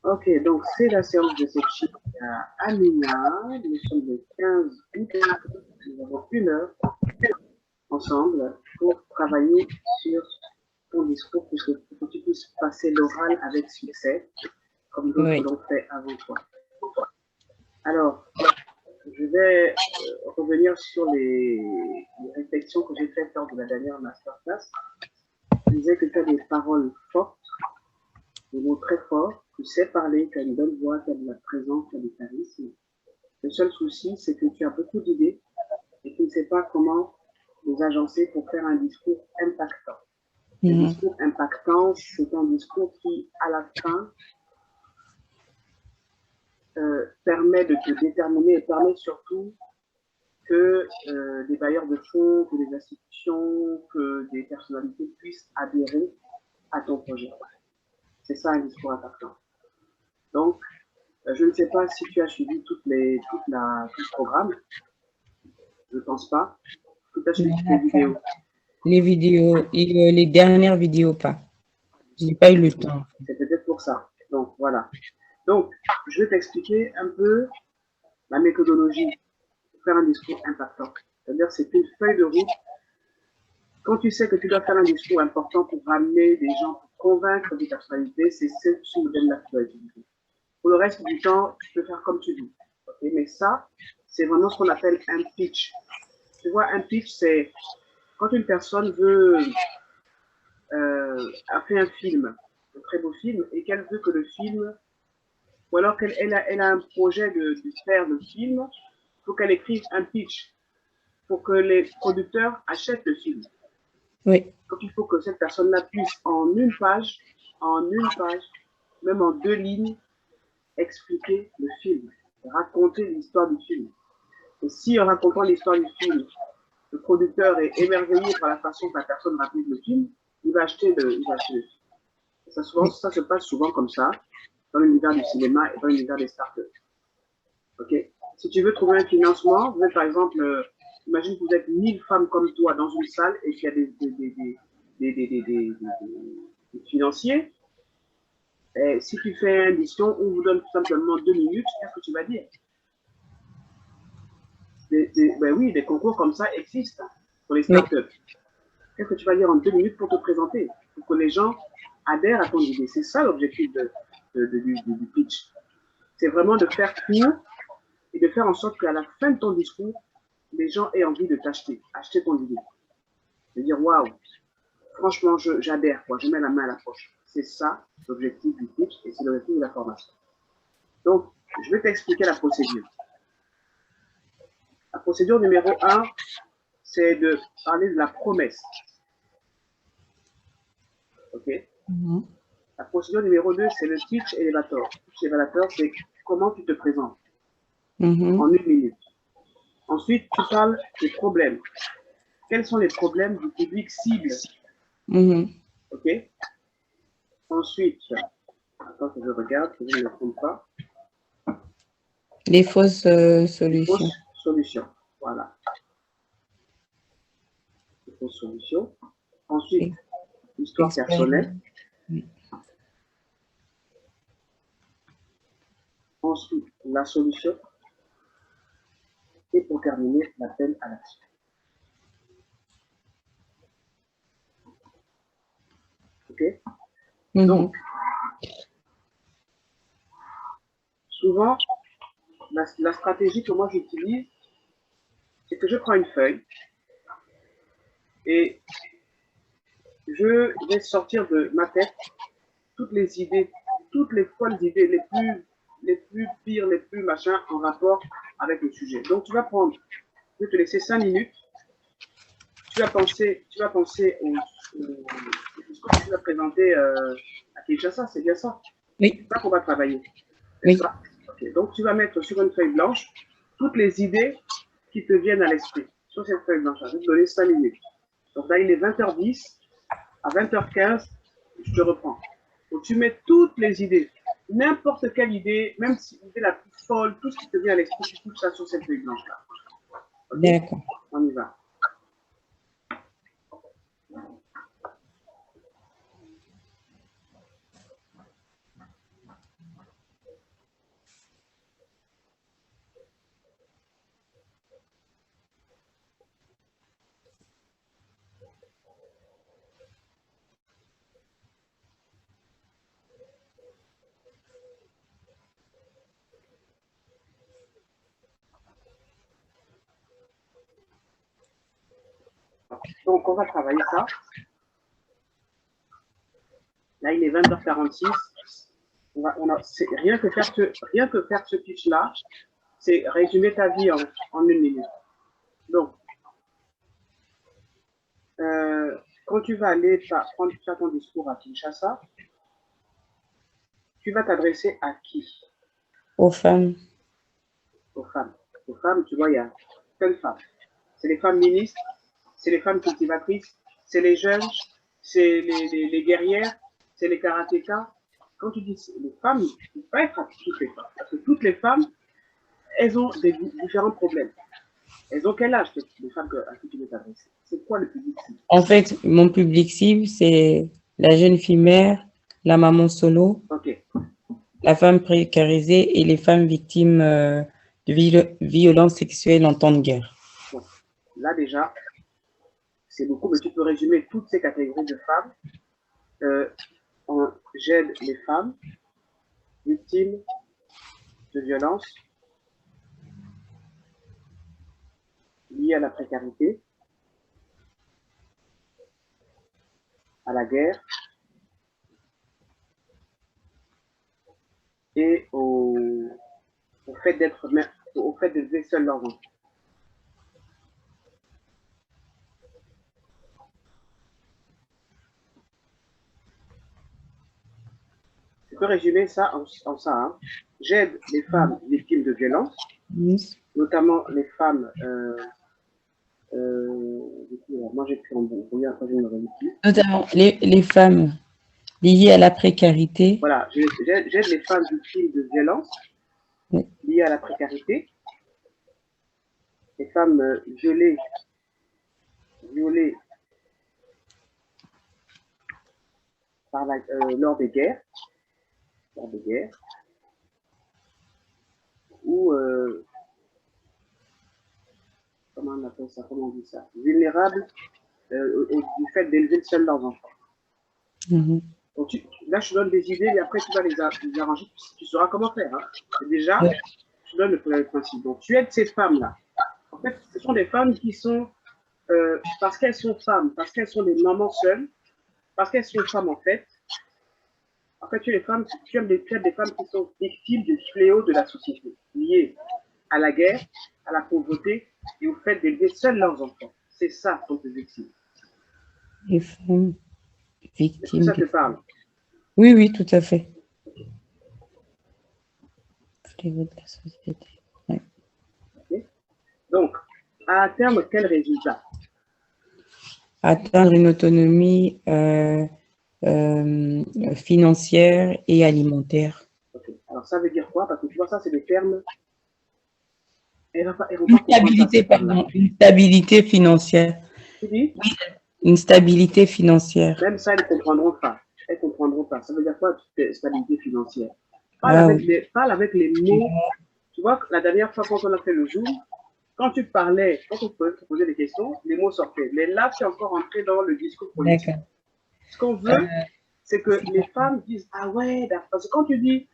Ok, donc c'est la séance de coaching à Amina. Nous sommes le 15 août. Nous avons 1 heure ensemble pour travailler sur ton discours pour que tu puisses passer l'oral avec succès, comme d'autres Oui. l'ont fait avant toi. Alors, je vais revenir sur les réflexions que j'ai faites lors de la dernière masterclass. Je disais que tu as des paroles fortes, des mots très forts, tu sais parler, tu as une belle voix, tu as de la présence, tu as du charisme. Le seul souci, c'est que tu as beaucoup d'idées et tu ne sais pas comment les agencer pour faire un discours impactant. Un Mhm. discours impactant, c'est un discours qui, à la fin, permet de te déterminer et permet surtout que des bailleurs de fonds, que des institutions, que des personnalités puissent adhérer à ton projet. C'est ça un discours impactant. Donc, je ne sais pas si tu as suivi tout le programme. Je ne pense pas. Tu as suivi toutes les Non, pas vidéos. les vidéos, et, les dernières vidéos, pas. Je n'ai pas eu le temps. C'est peut-être pour ça. Donc, voilà. Donc, je vais t'expliquer un peu la méthodologie pour faire un discours impactant. C'est-à-dire, c'est une feuille de route. Quand tu sais que tu dois faire un discours important pour ramener des gens, pour convaincre des personnalités, c'est ce modèle-là que tu dois utiliser. Pour le reste du temps, tu peux faire comme tu veux. Okay? Mais ça, c'est vraiment ce qu'on appelle un pitch. Tu vois, un pitch, c'est quand une personne a fait un film, un très beau film, et qu'elle veut que le film, ou alors qu'elle a un projet de faire le film, il faut qu'elle écrive un pitch pour que les producteurs achètent le film. Oui, Donc il faut que cette personne-là puisse en une page, même en 2 lignes, expliquer le film, raconter l'histoire du film. Et si en racontant l'histoire du film, le producteur est émerveillé par la façon que la personne raconte le film, il va acheter le film. oui. Ça se passe souvent comme ça dans l'univers du cinéma et dans l'univers des startups. Okay. Si tu veux trouver un financement, vous êtes par exemple, imagine que vous êtes 1 000 femmes comme toi dans une salle et qu'il y a des financiers. Et si tu fais une édition, on vous donne tout simplement 2 minutes, qu'est-ce que tu vas dire? Ben oui, des concours comme ça existent pour les Oui. startups. Qu'est-ce que tu vas dire en 2 minutes pour te présenter, pour que les gens adhèrent à ton idée? C'est ça l'objectif du pitch. C'est vraiment de faire court et de faire en sorte qu'à la fin de ton discours, les gens aient envie de acheter ton idée. De dire waouh, franchement, j'adhère, quoi, je mets la main à la poche. C'est ça l'objectif du pitch et c'est l'objectif de la formation. Donc, je vais t'expliquer la procédure. La procédure numéro 1, c'est de parler de la promesse. OK? Mhm. La procédure numéro 2, c'est le pitch elevator. Le pitch elevator, c'est comment tu te présentes Mhm. en 1 minute. Ensuite, tu parles des problèmes. Quels sont les problèmes du public cible? Mhm. OK? Ensuite, attends que je regarde, que je ne me trompe pas. Les fausses Les solutions. fausses solutions. Voilà. Les fausses solutions. Ensuite, Ex- l'histoire personnelle. Expérience. Oui. Ensuite, la solution. Et pour terminer, l'appel à l'action. OK? Mhm. Donc, souvent, la stratégie que moi j'utilise, c'est que je prends une feuille et je vais sortir de ma tête toutes les idées, toutes les folles idées, les plus pires, les plus machins en rapport avec le sujet. Donc, je vais te laisser 5 minutes. Tu vas penser au discours que tu vas présenter à Kinshasa, c'est bien ça. Oui, C'est ça qu'on va travailler, n'est-ce oui. pas? Okay. Donc, tu vas mettre sur une feuille blanche toutes les idées qui te viennent à l'esprit. Sur cette feuille blanche, je vais te donner 5 minutes. Donc là, il est 20h10. À 20h15, je te reprends. Donc, tu mets toutes les idées, n'importe quelle idée, même si l'idée la plus folle, tout ce qui te vient à l'esprit, tu couches ça sur cette feuille blanche-là. OK? D'accord. On y va. Donc, on va travailler ça. Là, il est 20h46. Rien que faire ce pitch-là, c'est résumer ta vie en 1 minute. Donc, quand tu vas aller faire ton discours à Kinshasa, tu vas t'adresser à qui? Aux femmes. Aux femmes. Aux femmes, tu vois, il y a plein de femmes. C'est les femmes ministres, c'est les femmes cultivatrices, c'est les jeunes, c'est les guerrières, c'est les karatékas. Quand tu dis les femmes, il ne faut pas être à toutes les femmes. Parce que toutes les femmes, elles ont différents problèmes. Elles ont quel âge, les femmes à qui tu veux t'adresser? C'est quoi le public cible? En fait, mon public cible, c'est la jeune fille mère, la maman solo, okay, la femme précarisée et les femmes victimes de violences sexuelles en temps de guerre. Bon. Là, déjà, c'est beaucoup, mais tu peux résumer toutes ces catégories de femmes. J'aide les femmes victimes de violences liées à la précarité, à la guerre et au fait d'élever seuls leurs enfants. Tu peux résumer ça en ça. Hein. J'aide les femmes victimes de violences, notamment les femmes. Moi, j'ai pris en brouillard, après je me réunis. Notamment les femmes liées à la précarité. Voilà, j'aide les femmes victimes de violences liées à la précarité, les femmes violées par lors des guerres, ou comment on appelle ça, comment on dit ça, vulnérables du fait d'élever seuls leurs enfants. Donc là, je te donne des idées, mais après, tu vas les arranger, tu sauras comment faire. Hein. Déjà, je te donne le principe. Donc, tu aides ces femmes-là. En fait, ce sont des femmes qui sont, parce qu'elles sont femmes, parce qu'elles sont des mamans seules, parce qu'elles sont femmes, en fait, tu aides des femmes qui sont victimes du fléau de la société, liées à la guerre, à la pauvreté et au fait d'élever seuls leurs enfants. C'est ça ton public cible. Les femmes victimes. Est-ce que ça te parle? Oui, oui, tout à fait. Fléau de la société. Ouais. Okay. Donc, à terme, quel résultat? Atteindre une autonomie financière et alimentaire. Okay. Alors, ça veut dire quoi? Parce que tu vois, ça, c'est des termes. Une stabilité, pardon, une stabilité financière. Tu dis? Oui, une stabilité financière. Même ça, elles ne comprendront pas. Elles ne comprendront pas. Ça veut dire quoi, stabilité financière? Parle avec les mots. Tu vois, la dernière fois, quand on a fait le Zoom, quand tu parlais, quand on te posait des questions, les mots sortaient. Mais là, tu es encore entré dans le discours politique. Ce qu'on veut, c'est que les femmes disent, ah ouais, parce que quand tu dis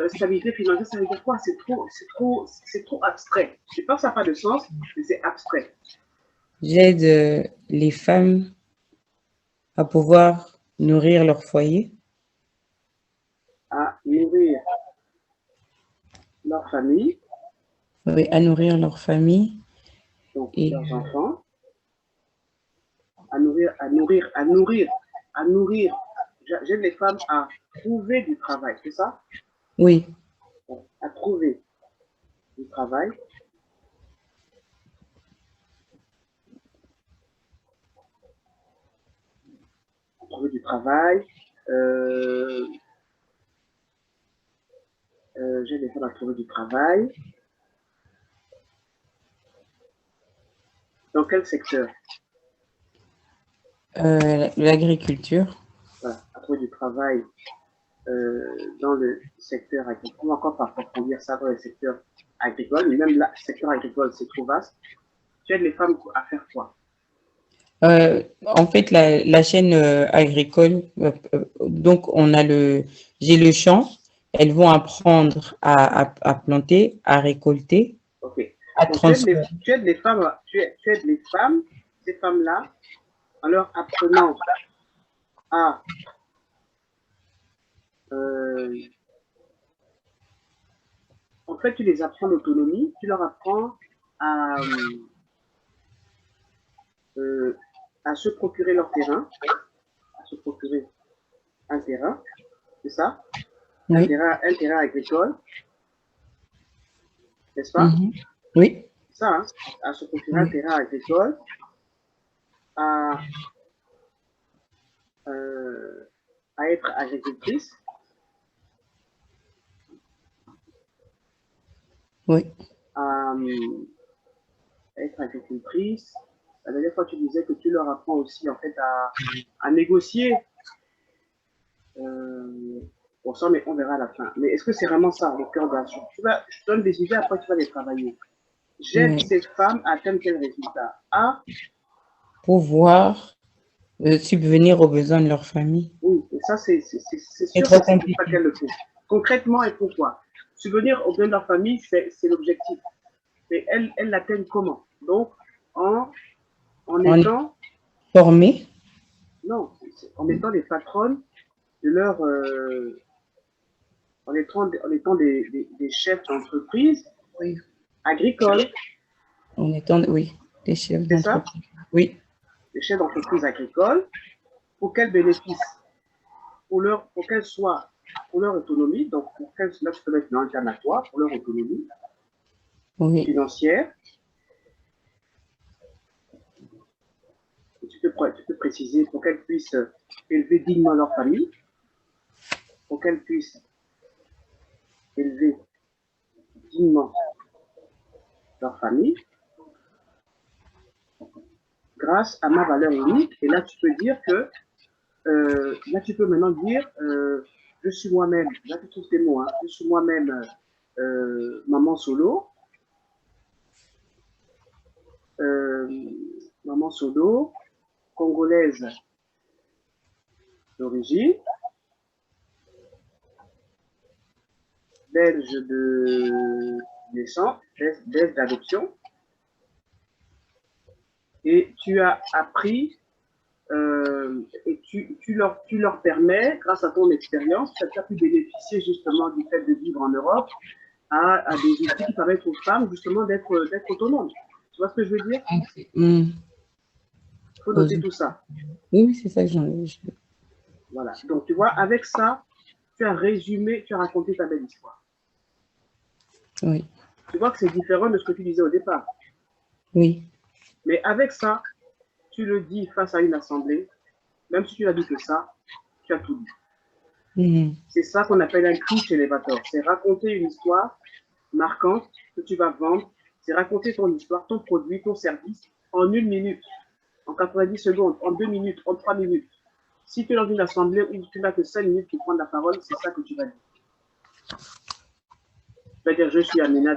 stabilité financière, ça veut dire quoi? C'est trop abstrait. Je ne sais pas que ça n'a pas de sens, mais c'est abstrait. J'aide les femmes à pouvoir nourrir leur foyer. À nourrir leur famille. Oui, à nourrir leur famille. Donc, et leurs enfants. À nourrir. J'aide les femmes à trouver du travail, c'est ça? Oui. À trouver du travail. À trouver du travail. J'aide les femmes à trouver du travail. Dans quel secteur? L'agriculture. Voilà, à trouver du travail dans le secteur agricole. On va encore pas approfondir ça dans le secteur agricole, mais même là, le secteur agricole, c'est trop vaste. Tu aides les femmes à faire quoi? En fait, la chaîne agricole, donc j'ai le champ, elles vont apprendre à planter, à récolter, okay. à Donc, transformer. tu aides les femmes ces femmes-là, en leur apprenant à en fait, tu les apprends l'autonomie, tu leur apprends à, à se procurer leur terrain, à se procurer un terrain, c'est ça? Oui. Un terrain agricole, n'est-ce pas? Oui. Ça, hein? À se procurer un terrain agricole, à être agricultrice. Oui. À être agricultrice. La dernière fois, tu disais que tu leur apprends aussi, en fait, à négocier. Bon, ça, mais on verra à la fin. Mais est-ce que c'est vraiment ça, le cœur de la chose? Je te donne des idées, après tu vas les travailler. J'aide ces femmes à atteindre quel résultat? À pouvoir subvenir aux besoins de leur famille. Oui, et ça, c'est sûr que c'est pour ça qu'elle le fait. Concrètement, et pourquoi? Subvenir aux besoins de leur famille, c'est l'objectif. Mais elles l'atteignent comment? Donc, en étant formées. Non, en étant les patronnes de leur en étant des chefs d'entreprise agricoles. En étant, oui, des chefs d'entreprise. Oui. Des chefs d'entreprise agricoles, pour quel bénéfice? Pour qu'elles soient, pour leur autonomie, donc pour qu'elles, là je peux mettre une alternatoire, pour leur autonomie financière. Et tu peux préciser pour qu'elles puissent élever dignement leur famille, pour qu'elles puissent élever dignement leur famille, grâce à ma valeur unique. Et là, tu peux dire que, là, tu peux maintenant dire, je suis moi-même, là, tu trouves tes mots, hein, je suis moi-même maman solo, congolaise d'origine, belge de naissance, belge d'adoption, et tu as appris et tu leur permets, grâce à ton expérience, tu as pu bénéficier justement du fait de vivre en Europe à des outils qui permettent aux femmes justement d'être autonomes. Tu vois ce que je veux dire? Il faut noter tout ça. Oui, c'est ça que j'en ai. Voilà. Donc, tu vois, avec ça, tu as résumé, tu as raconté ta belle histoire. Oui. Tu vois que c'est différent de ce que tu disais au départ. Oui. Mais avec ça, tu le dis face à une assemblée, même si tu n'as dit que ça, tu as tout dit. C'est ça qu'on appelle un pitch elevator. C'est raconter une histoire marquante que tu vas vendre. C'est raconter ton histoire, ton produit, ton service en 1 minute, en 90 secondes, en 2 minutes, en 3 minutes. Si tu es dans une assemblée où tu n'as que 5 minutes pour prendre la parole, c'est ça que tu vas dire. Tu vas dire, je suis Amina,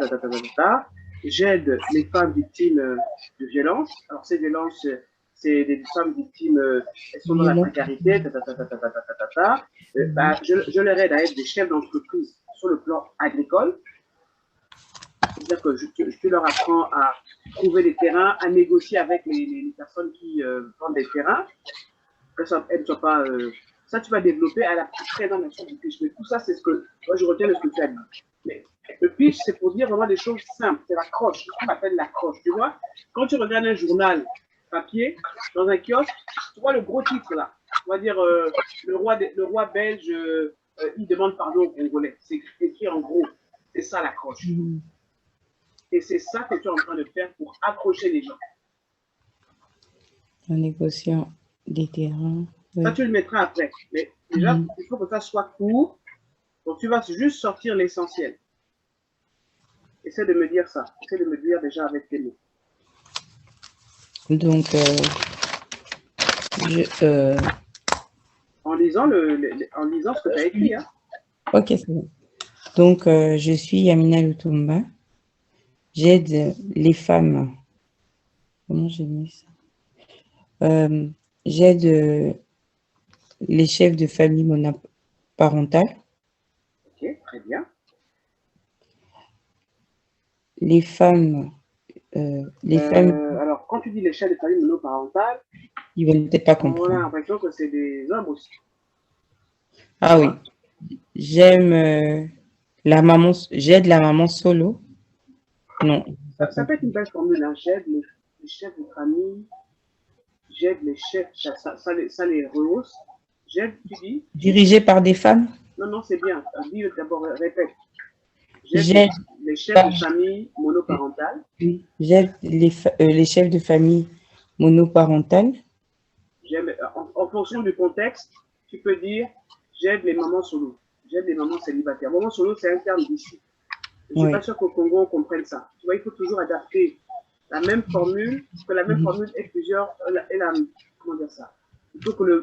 j'aide les femmes victimes de violences. Alors, ces violences, c'est des femmes victimes, elles sont dans la précarité, je leur aide à être des chefs d'entreprise sur le plan agricole. C'est-à-dire que je leur apprends à trouver des terrains, à négocier avec les personnes qui vendent des terrains. Que ça, elles ne soient pas... ça, tu vas développer à la présentation du pitch. Mais tout ça, c'est ce que... Moi, je retiens de ce que tu as dit. Mais le pitch, c'est pour dire vraiment des choses simples. C'est l'accroche. Ce qu'on appelle l'accroche. Tu vois, quand tu regardes un journal papier dans un kiosque, tu vois le gros titre là. On va dire le roi belge, il demande pardon aux Congolais. C'est écrit en gros. C'est ça l'accroche. Et c'est ça que tu es en train de faire pour accrocher les gens. En négociant des terrains. Ça, tu le mettras après. Mais déjà, il faut que ça soit court. Donc, tu vas juste sortir l'essentiel. Essaie de me dire ça. Essaie de me dire déjà avec tes mots. Donc, en lisant ce que tu as écrit. Hein. Ok, c'est bon. Donc, je suis Amina Lutumba. J'aide les femmes. Comment j'ai mis ça? J'aide les chefs de famille monoparentales. Ok, très bien. Les femmes les femmes, Alors, quand tu dis les chefs de famille monoparentales, ils ne veulent peut-être pas on a comprendre. l'impression que c'est des hommes aussi. Ah oui, Quoi. j'aime j'aide la maman solo. Non, Ça peut être une belle formule, hein. J'aide les chefs de famille, j'aide les chefs, ça les rehausse. J'aide, tu dis? dirigée par des femmes. Non, non, c'est bien. Dis d'abord, répète. J'aide J'aide les chefs de famille monoparentales. j'aide les chefs de famille monoparentales. En fonction du contexte, tu peux dire j'aide les mamans solo, j'aide les mamans célibataires. Maman solo, c'est un terme d'ici. Je ne suis pas sûr qu'au Congo, on comprenne ça. Tu vois, il faut toujours adapter la même formule, que la même formule ait plusieurs, comment dire ça? Il faut que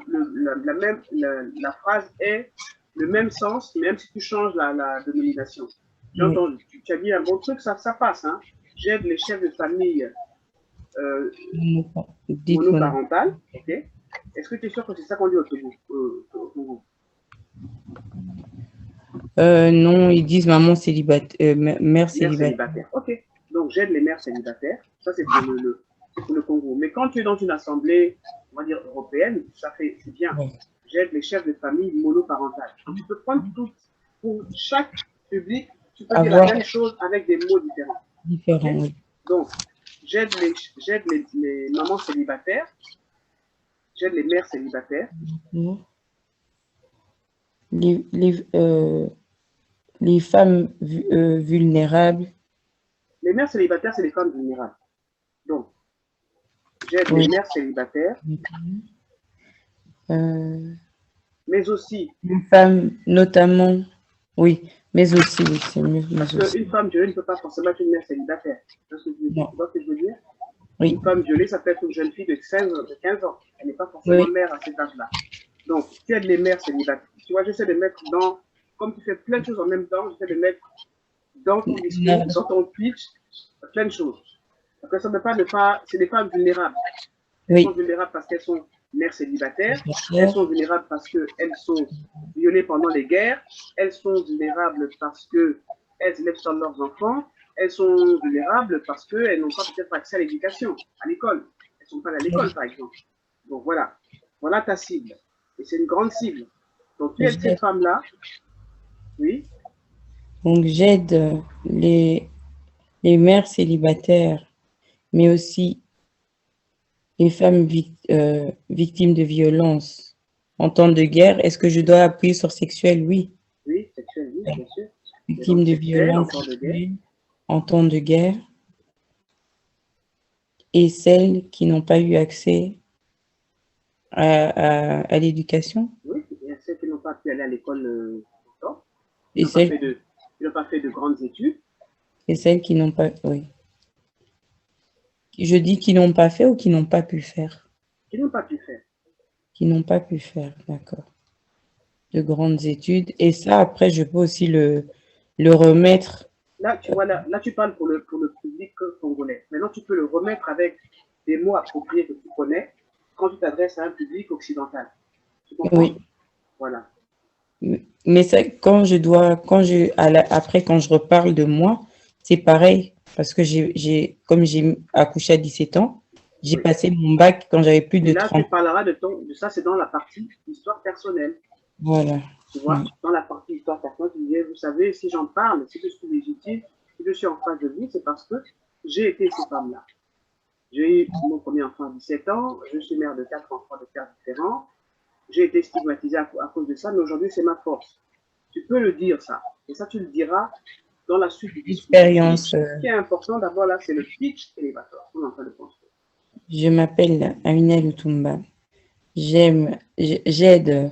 la phrase ait le même sens, même si tu changes la dénomination. Tu as dit un bon truc, ça passe. Hein? J'aide les chefs de famille monoparentales. Okay. Est-ce que tu es sûr que c'est ça qu'on dit au Togo? Non, ils disent maman célibataire, mère célibataire. Ok. Donc, j'aide les mères célibataires. Ça, c'est pour le Congo. Mais quand tu es dans une assemblée, on va dire européenne, c'est bien. Ouais. J'aide les chefs de famille monoparentales. Donc, tu peux prendre tout. Pour chaque public, tu peux dire la même chose avec des mots différents. Okay? Oui. Donc, j'aide les mamans célibataires. J'aide les mères célibataires. Les femmes vulnérables. Les mères célibataires, c'est les femmes vulnérables. Donc, j'aide les mères célibataires. Mais aussi. Les femmes, notamment. Oui, mais aussi, oui, c'est mieux. Parce qu'une femme violée ne peut pas forcément être une mère célibataire. Tu vois ce que je veux dire? Oui. Une femme violée, ça peut être une jeune fille de 15 ans. Elle n'est pas forcément mère à cet âge-là. Donc, tu aides les mères célibataires. Tu vois, j'essaie de mettre comme tu fais plein de choses en même temps, j'essaie de mettre dans ton discours, dans ton pitch, plein de choses. Parce que ça ne veut pas c'est des femmes vulnérables. Elles sont vulnérables parce qu'elles sont mères célibataires. Elles sont vulnérables parce qu'elles sont violées pendant les guerres. Elles sont vulnérables parce qu'elles élèvent sur leurs enfants. Elles sont vulnérables parce qu'elles n'ont pas peut-être accès à l'éducation, à l'école. Elles ne sont pas à l'école, par exemple. Donc voilà. Voilà ta cible. Et c'est une grande cible. Donc tu aides ces femmes-là. Oui. Donc j'aide les mères célibataires, mais aussi les femmes victimes de violences en temps de guerre. Est-ce que je dois appuyer sur sexuel? Oui. Oui, sexuel, oui, bien sûr. Victimes de violences en temps de guerre. Et celles qui n'ont pas eu accès à l'éducation. Oui, il y a celles qui n'ont pas pu aller à l'école longtemps. Qui n'ont pas fait de grandes études. Et celles qui n'ont pas... Oui. Je dis qui n'ont pas fait ou qui n'ont pas pu faire? Qui n'ont pas pu faire. Qui n'ont pas pu faire, d'accord. De grandes études. Et ça, après, je peux aussi le remettre. Là, tu vois, là, tu parles pour le public congolais. Maintenant, tu peux le remettre avec des mots appropriés que tu connais quand tu t'adresses à un public occidental. Tu comprends? Oui. Voilà. Mais ça, après, quand je reparle de moi, c'est pareil. Parce que comme j'ai accouché à 17 ans, j'ai passé mon bac quand j'avais plus de 30 ans. Là, tu parleras de ça, c'est dans la partie histoire personnelle. Voilà. Tu vois, dans la partie histoire personnelle, tu disais, vous savez, si j'en parle, si je suis légitime, si je suis en face de vous, c'est parce que j'ai été ces femmes-là. J'ai eu mon premier enfant à 17 ans, je suis mère de 4 enfants de pères différents, j'ai été stigmatisée à cause de ça, mais aujourd'hui, c'est ma force. Tu peux le dire, ça. Et ça, tu le diras dans la suite du discours. Ce qui est important d'abord, là, c'est le pitch élévateur. On est en train de penser. Je m'appelle Amina Lutumba. J'aide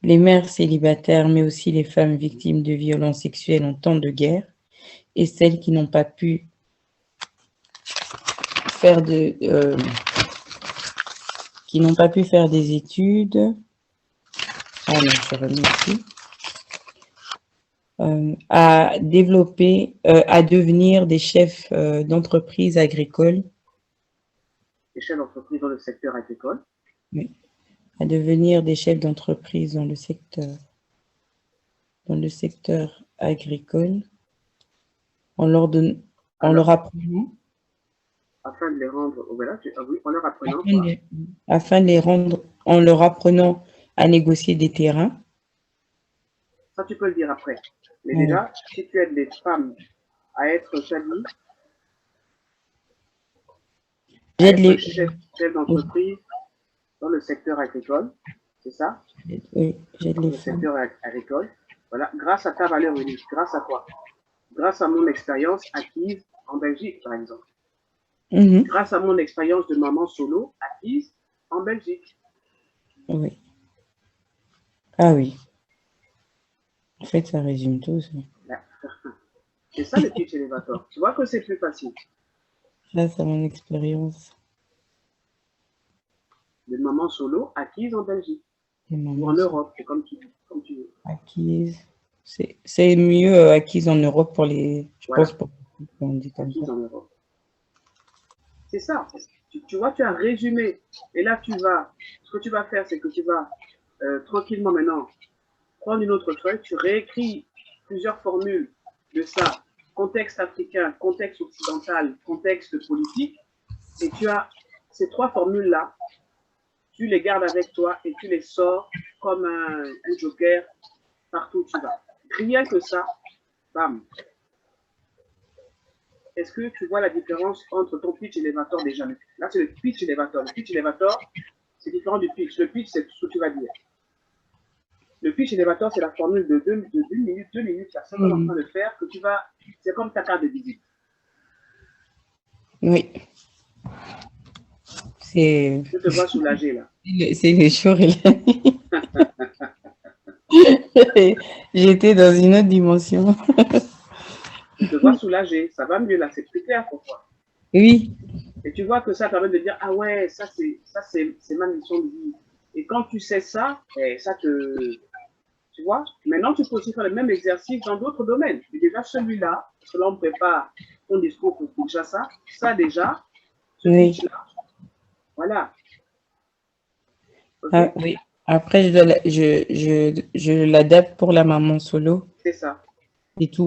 les mères célibataires, mais aussi les femmes victimes de violences sexuelles en temps de guerre et celles qui n'ont pas pu faire des études. Ah non, je remets ici. À développer, à devenir des chefs d'entreprise agricole. Des chefs d'entreprise dans le secteur agricole. Oui. À devenir des chefs d'entreprise dans le secteur agricole, en leur apprenant afin de les rendre, oh, voilà, oui, en leur apprenant afin quoi? de, afin de les rendre, en leur apprenant à négocier des terrains. Ça, tu peux le dire après. Mais Oui. déjà, si tu aides les femmes à être, tu as dit, à J'aide être les, chef d'entreprise dans le secteur agricole, c'est ça? oui, j'aide Dans les le femmes. secteur agricole. Voilà, grâce à ta valeur unique. Grâce à quoi? Grâce à mon expérience acquise en Belgique, par exemple. Mhm. Grâce à mon expérience de maman solo acquise en Belgique. Oui. Ah oui. En fait, ça résume tout, ça. C'est ça le pitch elevator. Tu vois que c'est plus facile. Ça, c'est mon expérience De maman solo acquise en Belgique de ou en maman Europe, c'est comme tu veux. acquise. C'est mieux acquise en Europe pour les, je pense, Voilà, pour on dit comme ça. acquise en Europe. C'est ça. Tu vois, tu as résumé. Et là, ce que tu vas faire, c'est que tu vas tranquillement maintenant prendre une autre feuille, tu réécris plusieurs formules de ça, contexte africain, contexte occidental, contexte politique, et tu as ces trois formules-là, tu les gardes avec toi et tu les sors comme un joker partout où tu vas. Rien que ça, bam. Est-ce que tu vois la différence entre ton pitch elevator déjà? Là, c'est le pitch elevator. Le pitch elevator, c'est différent du pitch. Le pitch, c'est ce que tu vas dire. Le pitch elevator, c'est la formule de 2 minutes, là, c'est qu'on est en train de faire, que tu vas, c'est comme ta carte de visite. Oui. C'est Je te vois soulagé, là. c'est le jour et la nuit. J'étais dans une autre dimension. Je te vois soulagé. Ça va mieux, là. C'est plus clair pour toi. Oui. Et tu vois que ça permet de dire, ah ouais, ça, c'est ma mission de vie. Et quand tu sais ça, ça te, tu vois, maintenant, tu peux aussi faire le même exercice dans d'autres domaines. Et déjà, celui-là, parce que là, on prépare ton discours pour déjà ça. Ça, déjà, ce Oui. pitch-là, voilà. Ah, OK? oui. Après, je l'adapte pour la maman solo C'est ça. et tout.